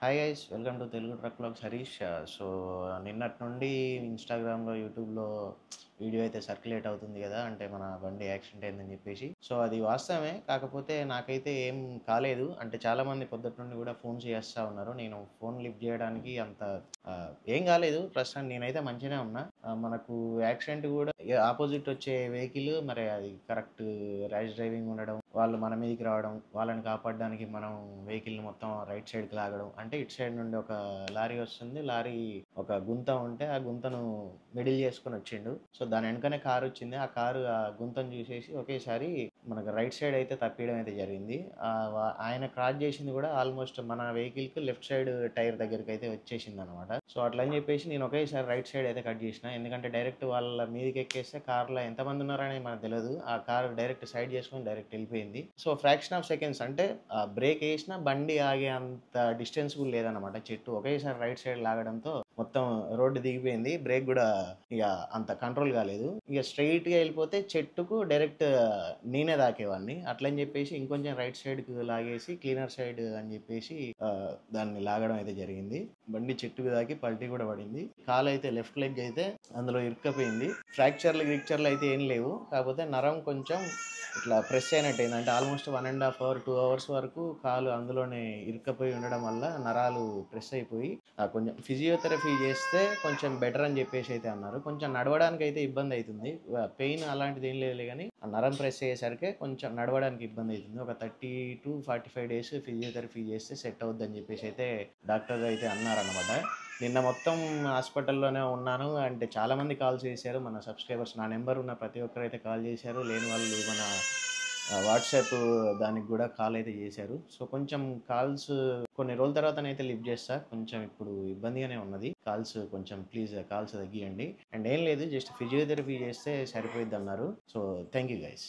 Hi guys, welcome to Telugu truck blogs Harish. So నిన్నటి నుండి ఇన్స్టాగ్రామ్లో యూట్యూబ్లో వీడియో అయితే సర్క్యులేట్ అవుతుంది కదా, అంటే మన బండి యాక్సిడెంట్ అయిందని చెప్పేసి. సో అది వాస్తవమే, కాకపోతే నాకైతే ఏం కాలేదు. అంటే చాలామంది పొద్దుటి నుండి కూడా ఫోన్ చేస్తూ ఉన్నారు. నేను ఫోన్ లిఫ్ట్ చేయడానికి అంత ఏం కాలేదు. ప్రస్తుతం నేనైతే మంచిగానే ఉన్నా. మనకు యాక్సిడెంట్ కూడా ఆపోజిట్ వచ్చే వెహికల్ మరి అది కరెక్ట్ ర్యాష్ డ్రైవింగ్ ఉండడం, వాళ్ళు మన మీదకి రావడం, వాళ్ళని కాపాడడానికి మనం వెహికల్ మొత్తం రైట్ సైడ్కి లాగడం. అంటే ఇటు సైడ్ నుండి ఒక లారీ వస్తుంది, లారీ ఒక గుంత ఉంటే ఆ గుంతను మిడిల్ చేసుకొని వచ్చిండు. సో దాని వెనకనే కారు వచ్చింది. ఆ కారు ఆ గుంతను చూసేసి ఒకేసారి మనకు రైట్ సైడ్ అయితే తప్పియడం అయితే జరిగింది. ఆయన క్రాస్ చేసింది కూడా ఆల్మోస్ట్ మన వెహికల్కి లెఫ్ట్ సైడ్ టైర్ దగ్గరికి అయితే వచ్చేసింది అనమాట. సో అట్లా అని చెప్పేసి నేను ఒకేసారి రైట్ సైడ్ అయితే కట్ చేసిన, ఎందుకంటే డైరెక్ట్ వాళ్ళ మీదకి ఎక్కేస్తే కార్లో ఎంతమంది ఉన్నారని మనకు తెలియదు. ఆ కార్ డైరెక్ట్ సైడ్ చేసుకొని డైరెక్ట్ వెళ్ళిపోయింది. సో ఫ్రాక్షన్ ఆఫ్ సెకండ్స్, అంటే బ్రేక్ వేసినా బండి ఆగే అంత డిస్టెన్స్ కూడా లేదనమాట. చెట్టు ఒకేసారి రైట్ సైడ్ లాగడంతో మొత్తం రోడ్డు దిగిపోయింది. బ్రేక్ కూడా ఇక అంత కంట్రోల్ కాలేదు. ఇక స్ట్రైట్గా వెళ్ళిపోతే చెట్టుకు డైరెక్ట్ నేనే తాకేవాడిని. అట్లని చెప్పేసి ఇంకొంచెం రైట్ సైడ్కి లాగేసి క్లీనర్ సైడ్ అని చెప్పేసి దాన్ని లాగడం అయితే జరిగింది. బండి చెట్టుకు తాకి పల్టీ కూడా పడింది. కాలు అయితే లెఫ్ట్ లెగ్ అయితే అందులో ఇరుక్కపోయింది. గిక్చర్లు అయితే ఏం లేవు, కాకపోతే నరం కొంచెం ఇట్లా ప్రెస్ అయినట్టయింది. అంటే ఆల్మోస్ట్ 1.5 hours 2 hours వరకు కాలు అందులోనే ఇరుక్కపోయి ఉండడం వల్ల నరాలు ప్రెస్ అయిపోయి కొంచెం ఫిజియోథెరపీ చేస్తే కొంచెం బెటర్ అని చెప్పేసి అయితే అన్నారు. కొంచెం నడవడానికి అయితే ఇబ్బంది అవుతుంది. పెయిన్ అలాంటిది ఏం లేదు కానీ ఆ నరం ప్రెస్ అయ్యేసరికి కొంచెం నడవడానికి ఇబ్బంది అవుతుంది. ఒక 30 to 45 days ఫిజియోథెరపీ చేస్తే సెట్ అవుద్ది అని చెప్పేసి అయితే డాక్టర్ అయితే అన్నారనమాట. నిన్న మొత్తం హాస్పిటల్లోనే ఉన్నాను. అంటే చాలామంది కాల్ చేశారు మన సబ్స్క్రైబర్స్. నా నెంబర్ ఉన్న ప్రతి ఒక్కరు అయితే కాల్ చేశారు. లేని వాళ్ళు మన వాట్సాప్ దానికి కూడా కాల్ అయితే చేశారు. సో కొంచెం కాల్స్ కొన్ని రోజుల తర్వాతనైతే లిఫ్ట్ చేస్తా. కొంచెం ఇప్పుడు ఇబ్బందిగానే ఉన్నది. కాల్స్ కొంచెం ప్లీజ్ కాల్స్ తగ్గియండి. అండ్ ఏం లేదు, జస్ట్ ఫిజియోథెరపీ చేస్తే సరిపోయిద్ది అన్నారు. So thank you guys.